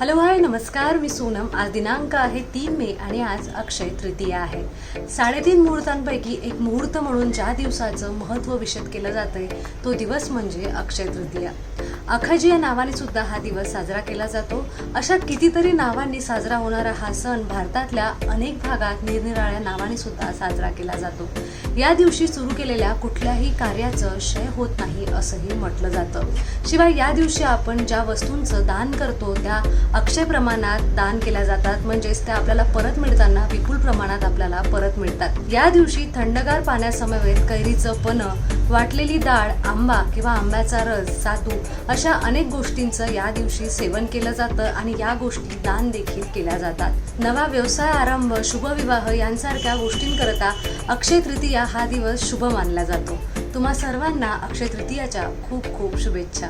Hello hi नमस्कार, मी सोनम। आज दिनांक आहे 3 मे आणि आज अक्षय तृतीया आहे। 3.5 मुहूर्तांपैकी एक मुहूर्त म्हणून ज्या दिवसाचं महत्त्व विशद केलं जातंय तो दिवस म्हणजे अक्षय तृतीया। अखाजी या नावाने सुद्धा हा दिवस साजरा केला जातो। अशा कितीतरी नावांनी साजरा होणारा हा सण भारतातल्या अनेक भागात निरनिराळ्या नावाने सुद्धा साजरा केला जातो। या दिवशी सुरू केलेल्या कुठल्याही कार्याचं क्षय होत नाही असंही म्हटलं जातं। शिवाय या दिवशी आपण ज्या वस्तूंचं दान करतो त्या अक्षय प्रमाणात दान केल्या जातात, म्हणजेच त्या आपल्याला परत मिळताना विपुल प्रमाणात आपल्याला परत मिळतात। या दिवशी थंडगार पाण्यासमवेत कैरीचं पन्ह, वाटलेली डाळ, आंबा किंवा आंब्याचा रस, सातू अशा अनेक गोष्टींचं या दिवशी सेवन केलं जातं आणि या गोष्टी दान देखील केल्या जातात। नवा व्यवसाय आरंभ, शुभविवाह यांसारख्या गोष्टींकरता अक्षय तृतीया हा दिवस शुभ मानला जातो। तुम्हा सर्वांना अक्षय तृतीयाच्या खूप खूप शुभेच्छा।